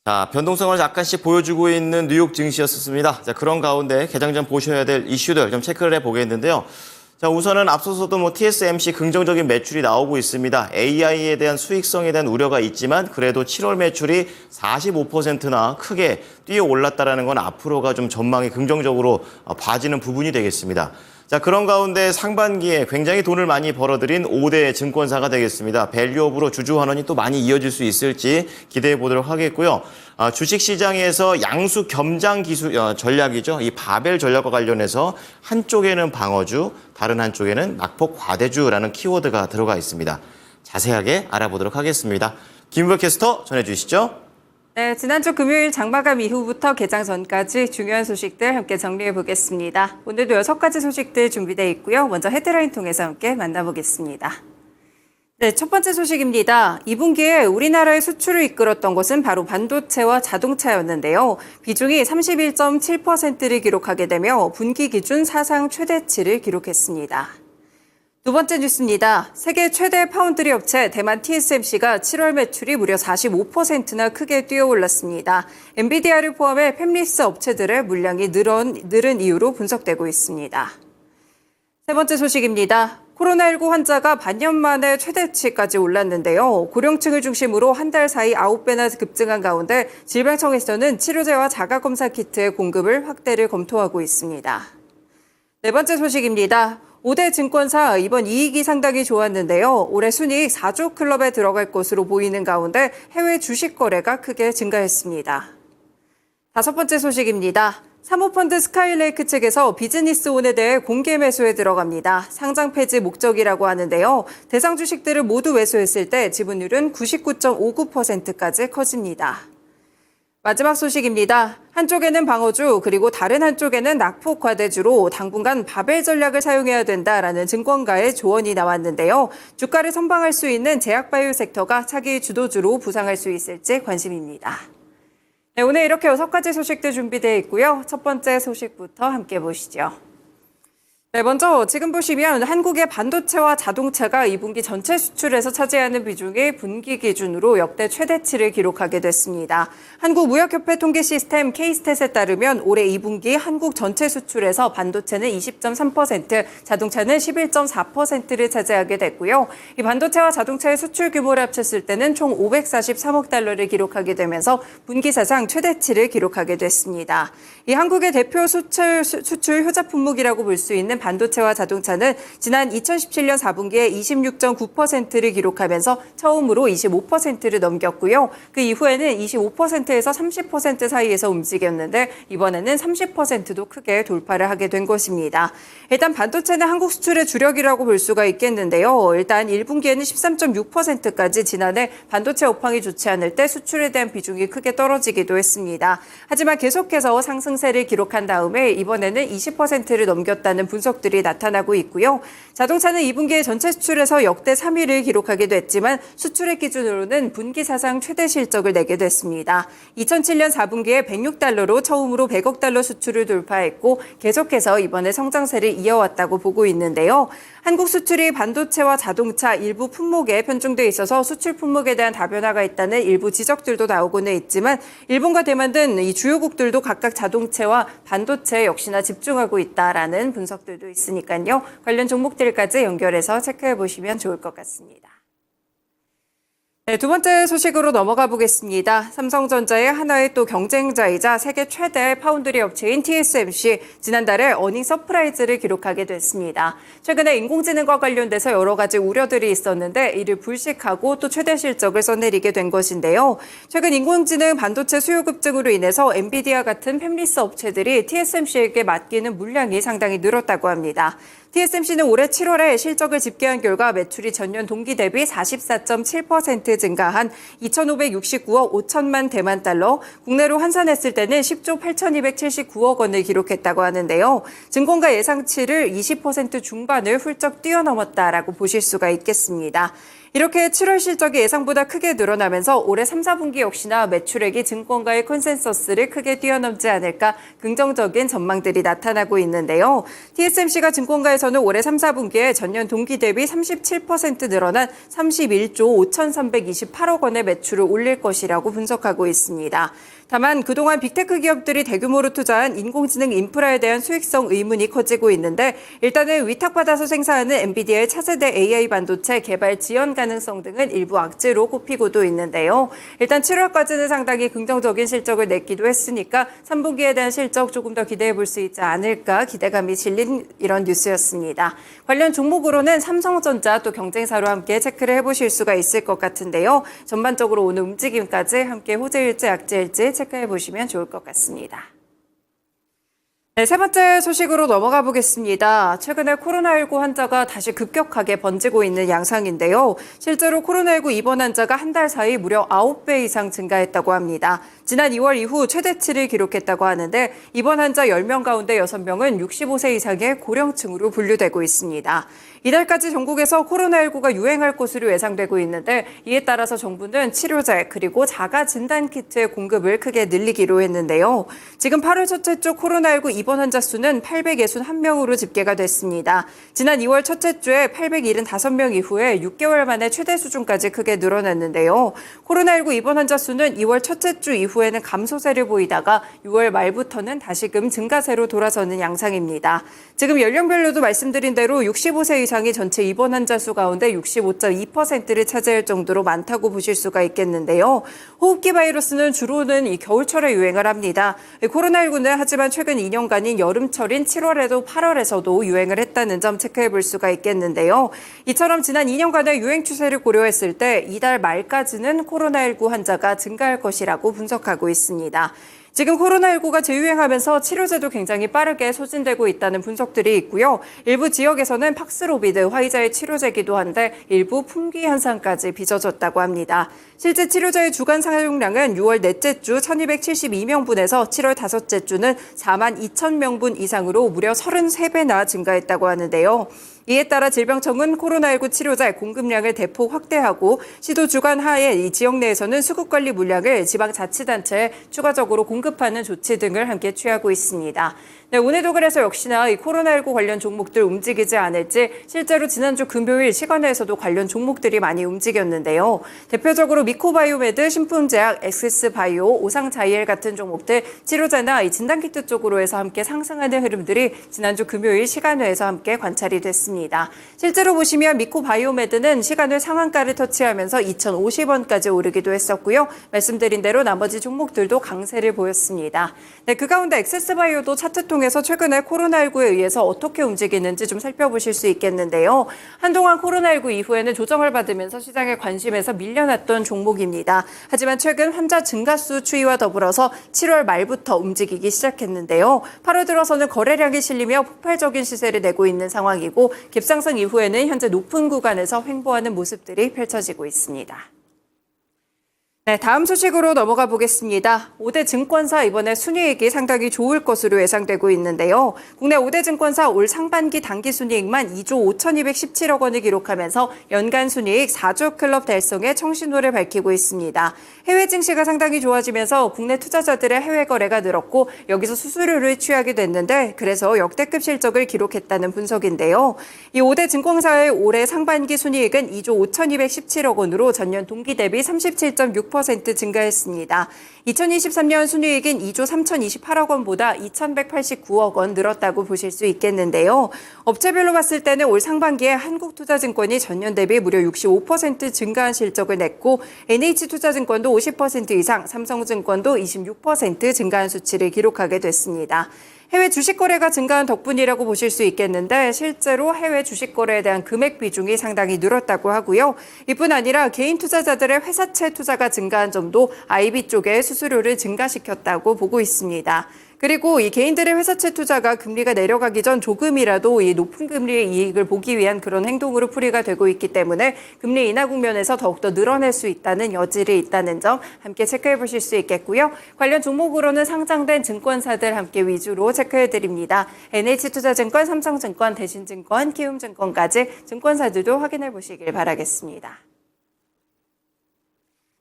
자, 변동성을 약간씩 보여주고 있는 뉴욕 증시였습니다. 자, 그런 가운데 개장 전 보셔야 될 이슈들 좀 체크를 해보겠는데요. 자, 우선은 앞서서도 TSMC 긍정적인 매출이 나오고 있습니다. AI에 대한 수익성에 대한 우려가 있지만 그래도 7월 매출이 45%나 크게 뛰어 올랐다는 건 앞으로가 좀 전망이 긍정적으로 봐지는 부분이 되겠습니다. 자, 그런 가운데 상반기에 굉장히 돈을 많이 벌어들인 5대 증권사가 되겠습니다. 밸류업으로 주주환원이 또 많이 이어질 수 있을지 기대해 보도록 하겠고요. 주식시장에서 양수 겸장 기술 전략이죠. 이 바벨 전략과 관련해서 한쪽에는 방어주, 다른 한쪽에는 낙폭 과대주라는 키워드가 들어가 있습니다. 자세하게 알아보도록 하겠습니다. 김우혁 캐스터 전해주시죠. 네, 지난주 금요일 장마감 이후부터 개장 전까지 중요한 소식들 함께 정리해 보겠습니다. 오늘도 6가지 소식들 준비되어 있고요. 먼저 헤드라인 통해서 함께 만나보겠습니다. 네, 첫 번째 소식입니다. 2분기에 우리나라의 수출을 이끌었던 것은 바로 반도체와 자동차였는데요. 비중이 31.7%를 기록하게 되며 분기 기준 사상 최대치를 기록했습니다. 두 번째 뉴스입니다. 세계 최대 파운드리 업체 대만 TSMC가 7월 매출이 무려 45%나 크게 뛰어올랐습니다. 엔비디아를 포함해 팹리스 업체들의 물량이 늘은 이유로 분석되고 있습니다. 세 번째 소식입니다. 코로나19 환자가 반년 만에 최대치까지 올랐는데요. 고령층을 중심으로 한 달 사이 9배나 급증한 가운데 질병청에서는 치료제와 자가검사 키트의 공급을 확대를 검토하고 있습니다. 네 번째 소식입니다. 5대 증권사 이번 이익이 상당히 좋았는데요. 올해 순이익 4조 클럽에 들어갈 것으로 보이는 가운데 해외 주식 거래가 크게 증가했습니다. 다섯 번째 소식입니다. 사모펀드 스카이레이크 측에서 비즈니스온에 대해 공개 매수에 들어갑니다. 상장 폐지 목적이라고 하는데요. 대상 주식들을 모두 매수했을 때 지분율은 99.59%까지 커집니다. 마지막 소식입니다. 한쪽에는 방어주 그리고 다른 한쪽에는 낙폭 과대주로 당분간 바벨 전략을 사용해야 된다라는 증권가의 조언이 나왔는데요. 주가를 선방할 수 있는 제약바이오 섹터가 차기 주도주로 부상할 수 있을지 관심입니다. 네, 오늘 이렇게 6가지 소식들 준비되어 있고요. 첫 번째 소식부터 함께 보시죠. 네, 먼저 지금 보시면 한국의 반도체와 자동차가 2분기 전체 수출에서 차지하는 비중이 분기 기준으로 역대 최대치를 기록하게 됐습니다. 한국무역협회 통계 시스템 K스탯에 따르면 올해 2분기 한국 전체 수출에서 반도체는 20.3%, 자동차는 11.4%를 차지하게 됐고요. 이 반도체와 자동차의 수출 규모를 합쳤을 때는 총 543억 달러를 기록하게 되면서 분기 사상 최대치를 기록하게 됐습니다. 이 한국의 대표 수출 효자 품목이라고 볼 수 있는 반도체와 자동차는 지난 2017년 4분기에 26.9%를 기록하면서 처음으로 25%를 넘겼고요. 그 이후에는 25%에서 30% 사이에서 움직였는데 이번에는 30%도 크게 돌파를 하게 된 것입니다. 일단 반도체는 한국 수출의 주력이라고 볼 수가 있겠는데요. 일단 1분기에는 13.6%까지 지난해 반도체 업황이 좋지 않을 때 수출에 대한 비중이 크게 떨어지기도 했습니다. 하지만 계속해서 상승세를 기록한 다음에 이번에는 20%를 넘겼다는 분석들이 나타나고 있고요. 자동차는 2분기에 전체 수출에서 역대 3위를 기록하게 됐지만 수출액 기준으로는 분기 사상 최대 실적을 내게 됐습니다. 2007년 4분기에 106달러로 처음으로 100억 달러 수출을 돌파했고 계속해서 이번에 성장세를 이어왔다고 보고 있는데요. 한국 수출이 반도체와 자동차 일부 품목에 편중돼 있어서 수출 품목에 대한 다변화가 있다는 일부 지적들도 나오고는 있지만 일본과 대만 등 이 주요국들도 각각 자동차와 반도체 역시나 집중하고 있다라는 분석들도 있으니까요. 관련 종목들까지 연결해서 체크해 보시면 좋을 것 같습니다. 네, 두 번째 소식으로 넘어가 보겠습니다. 삼성전자의 하나의 또 경쟁자이자 세계 최대 파운드리 업체인 TSMC, 지난달에 어닝 서프라이즈를 기록하게 됐습니다. 최근에 인공지능과 관련돼서 여러 가지 우려들이 있었는데 이를 불식하고 또 최대 실적을 써내리게 된 것인데요. 최근 인공지능 반도체 수요 급증으로 인해서 엔비디아 같은 팹리스 업체들이 TSMC에게 맡기는 물량이 상당히 늘었다고 합니다. TSMC는 올해 7월에 실적을 집계한 결과 매출이 전년 동기 대비 44.7% 증가한 2,569억 5천만 대만 달러, 국내로 환산했을 때는 10조 8,279억 원을 기록했다고 하는데요. 증권가 예상치를 20% 중반을 훌쩍 뛰어넘었다라고 보실 수가 있겠습니다. 이렇게 7월 실적이 예상보다 크게 늘어나면서 올해 3, 4분기 역시나 매출액이 증권가의 컨센서스를 크게 뛰어넘지 않을까 긍정적인 전망들이 나타나고 있는데요. TSMC가 증권가에서는 올해 3, 4분기에 전년 동기 대비 37% 늘어난 31조 5,328억 원의 매출을 올릴 것이라고 분석하고 있습니다. 다만 그동안 빅테크 기업들이 대규모로 투자한 인공지능 인프라에 대한 수익성 의문이 커지고 있는데 일단은 위탁받아서 생산하는 엔비디아의 차세대 AI 반도체 개발 지연 가능성 등은 일부 악재로 꼽히고도 있는데요. 일단 7월까지는 상당히 긍정적인 실적을 냈기도 했으니까 3분기에 대한 실적 조금 더 기대해 볼 수 있지 않을까 기대감이 실린 이런 뉴스였습니다. 관련 종목으로는 삼성전자 또 경쟁사로 함께 체크를 해보실 수가 있을 것 같은데요. 전반적으로 오늘 움직임까지 함께 호재일지 악재일지 체크해 보시면 좋을 것 같습니다. 네, 세 번째 소식으로 넘어가 보겠습니다. 최근에 코로나19 환자가 다시 급격하게 번지고 있는 양상인데요. 실제로 코로나19 입원 환자가 한 달 사이 무려 9배 이상 증가했다고 합니다. 지난 2월 이후 최대치를 기록했다고 하는데 입원 환자 10명 가운데 6명은 65세 이상의 고령층으로 분류되고 있습니다. 이달까지 전국에서 코로나19가 유행할 것으로 예상되고 있는데 이에 따라서 정부는 치료제 그리고 자가 진단 키트의 공급을 크게 늘리기로 했는데요. 지금 8월 첫째 주 코로나19 입원 환자 수는 861명으로 집계가 됐습니다. 지난 2월 첫째 주에 875명 이후에 6개월 만에 최대 수준까지 크게 늘어났는데요. 코로나19 입원 환자 수는 2월 첫째 주 이후에는 감소세를 보이다가 6월 말부터는 다시금 증가세로 돌아서는 양상입니다. 지금 연령별로도 말씀드린 대로 65세 이상이 전체 입원 환자 수 가운데 65.2%를 차지할 정도로 많다고 보실 수가 있겠는데요. 호흡기 바이러스는 주로는 이 겨울철에 유행을 합니다. 코로나19는 하지만 최근 2년간인 여름철인 7월에도 8월에서도 유행을 했다는 점 체크해 볼 수가 있겠는데요. 이처럼 지난 2년간의 유행 추세를 고려했을 때 이달 말까지는 코로나19 환자가 증가할 것이라고 분석하고 있습니다. 지금 코로나19가 재유행하면서 치료제도 굉장히 빠르게 소진되고 있다는 분석들이 있고요. 일부 지역에서는 팍스로비드, 화이자의 치료제이기도 한데 일부 품귀 현상까지 빚어졌다고 합니다. 실제 치료제의 주간 사용량은 6월 넷째 주 1272명분에서 7월 다섯째 주는 4만 2천 명분 이상으로 무려 33배나 증가했다고 하는데요. 이에 따라 질병청은 코로나19 치료제 공급량을 대폭 확대하고 시도 주간 하에 이 지역 내에서는 수급관리 물량을 지방자치단체에 추가적으로 공급하는 조치 등을 함께 취하고 있습니다. 네, 오늘도 그래서 역시나 이 코로나19 관련 종목들 움직이지 않을지 실제로 지난주 금요일 시간에서도 관련 종목들이 많이 움직였는데요. 대표적으로 미코바이오메드, 신품제약, 엑시스바이오, 오상자이엘 같은 종목들 치료제나 이 진단키트 쪽으로 해서 함께 상승하는 흐름들이 지난주 금요일 시간회에서 함께 관찰이 됐습니다. 실제로 보시면 미코바이오메드는 시간회 상한가를 터치하면서 2,050원까지 오르기도 했었고요. 말씀드린 대로 나머지 종목들도 강세를 보였습니다. 네, 그 가운데 엑시스바이오도 차트 통해서 최근에 코로나19에 의해서 어떻게 움직이는지 좀 살펴보실 수 있겠는데요. 한동안 코로나19 이후에는 조정을 받으면서 시장의 관심에서 밀려났던 종목입니다. 하지만 최근 환자 증가수 추이와 더불어서 7월 말부터 움직이기 시작했는데요. 8월 들어서는 거래량이 실리며 폭발적인 시세를 내고 있는 상황이고 갭상승 이후에는 현재 높은 구간에서 횡보하는 모습들이 펼쳐지고 있습니다. 네, 다음 소식으로 넘어가 보겠습니다. 5대 증권사 이번에 순이익이 상당히 좋을 것으로 예상되고 있는데요. 국내 5대 증권사 올 상반기 당기 순이익만 2조 5,217억 원을 기록하면서 연간 순이익 4조 클럽 달성에 청신호를 밝히고 있습니다. 해외 증시가 상당히 좋아지면서 국내 투자자들의 해외 거래가 늘었고 여기서 수수료를 취하게 됐는데 그래서 역대급 실적을 기록했다는 분석인데요. 이 5대 증권사의 올해 상반기 순이익은 2조 5,217억 원으로 전년 동기 대비 37.6% 증가했습니다. 2023년 순이익은 2조 3,028억 원보다 2,189억 원 늘었다고 보실 수 있겠는데요. 업체별로 봤을 때는 올 상반기에 한국투자증권이 전년 대비 무려 65% 증가한 실적을 냈고 NH투자증권도 50% 이상, 삼성증권도 26% 증가한 수치를 기록하게 됐습니다. 해외 주식 거래가 증가한 덕분이라고 보실 수 있겠는데 실제로 해외 주식 거래에 대한 금액 비중이 상당히 늘었다고 하고요. 이뿐 아니라 개인 투자자들의 회사채 투자가 증가한 점도 IB 쪽에 수수료를 증가시켰다고 보고 있습니다. 그리고 이 개인들의 회사채 투자가 금리가 내려가기 전 조금이라도 이 높은 금리의 이익을 보기 위한 그런 행동으로 풀이가 되고 있기 때문에 금리 인하 국면에서 더욱더 늘어날 수 있다는 여지를 있다는 점 함께 체크해 보실 수 있겠고요. 관련 종목으로는 상장된 증권사들 함께 위주로 체크해 드립니다. NH투자증권, 삼성증권, 대신증권, 키움증권까지 증권사들도 확인해 보시길 바라겠습니다.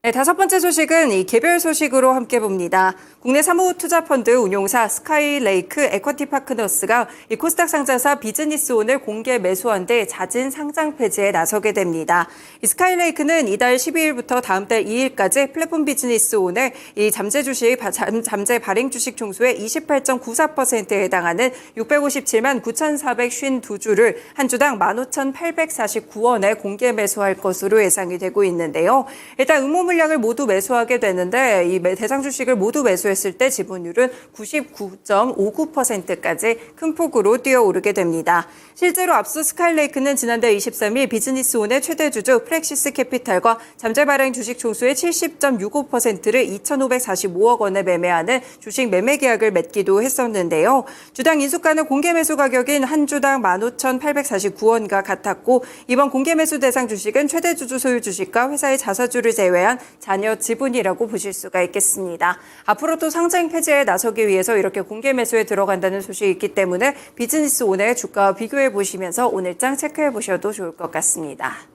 네, 다섯 번째 소식은 이 개별 소식으로 함께 봅니다. 국내 사무투자펀드 운용사 스카이레이크 에쿼티 파트너스가 이 코스닥 상장사 비즈니스온을 공개 매수한 뒤 잦은 상장 폐지에 나서게 됩니다. 이 스카이레이크는 이달 12일부터 다음 달 2일까지 플랫폼 비즈니스온을 이 잠재 발행 주식 총수의 28.94%에 해당하는 657만 9,452주를 한 주당 15,849원에 공개 매수할 것으로 예상이 되고 있는데요. 일단 물량을 모두 매수하게 되는데 이 대상 주식을 모두 매수했을 때 지분율은 99.59%까지 큰 폭으로 뛰어오르게 됩니다. 실제로 앞서 스카이레이크는 지난달 23일 비즈니스온의 최대 주주 프렉시스 캐피탈과 잠재 발행 주식 총수의 70.65%를 2,545억 원에 매매하는 주식 매매 계약을 맺기도 했었는데요. 주당 인수가는 공개 매수 가격인 한 주당 15,849원과 같았고 이번 공개 매수 대상 주식은 최대 주주 소유 주식과 회사의 자사주를 제외한 잔여 지분이라고 보실 수가 있겠습니다. 앞으로도 상장 폐지에 나서기 위해서 이렇게 공개 매수에 들어간다는 소식이 있기 때문에 비즈니스온의 주가와 비교해 보시면서 오늘장 체크해 보셔도 좋을 것 같습니다.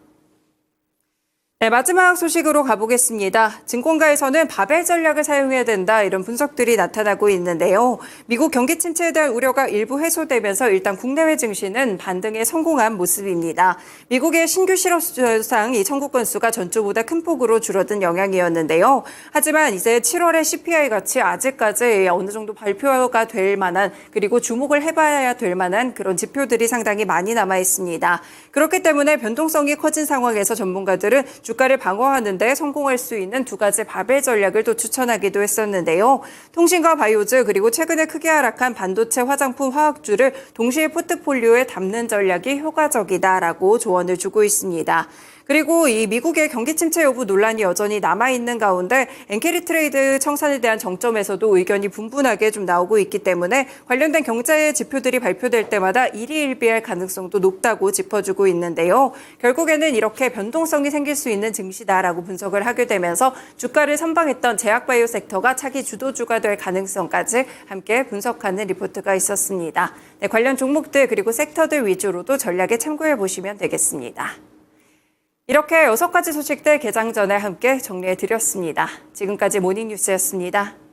네, 마지막 소식으로 가보겠습니다. 증권가에서는 바벨 전략을 사용해야 된다 이런 분석들이 나타나고 있는데요. 미국 경기 침체에 대한 우려가 일부 해소되면서 일단 국내외 증시는 반등에 성공한 모습입니다. 미국의 신규 실업수당 이 청구 건수가 전주보다 큰 폭으로 줄어든 영향이었는데요. 하지만 이제 7월의 CPI 같이 아직까지 어느 정도 발표가 될 만한 그리고 주목을 해봐야 될 만한 그런 지표들이 상당히 많이 남아 있습니다. 그렇기 때문에 변동성이 커진 상황에서 전문가들은 주가를 방어하는 데 성공할 수 있는 두 가지 바벨 전략을 또 추천하기도 했었는데요. 통신과 바이오즈 그리고 최근에 크게 하락한 반도체, 화장품, 화학주를 동시에 포트폴리오에 담는 전략이 효과적이다라고 조언을 주고 있습니다. 그리고 이 미국의 경기 침체 여부 논란이 여전히 남아있는 가운데 엔캐리 트레이드 청산에 대한 정점에서도 의견이 분분하게 좀 나오고 있기 때문에 관련된 경제 지표들이 발표될 때마다 일희일비할 가능성도 높다고 짚어주고 있는데요. 결국에는 이렇게 변동성이 생길 수 있는 증시다라고 분석을 하게 되면서 주가를 선방했던 제약바이오 섹터가 차기 주도주가 될 가능성까지 함께 분석하는 리포트가 있었습니다. 네, 관련 종목들 그리고 섹터들 위주로도 전략에 참고해 보시면 되겠습니다. 이렇게 6가지 소식들 개장 전에 함께 정리해 드렸습니다. 지금까지 모닝뉴스였습니다.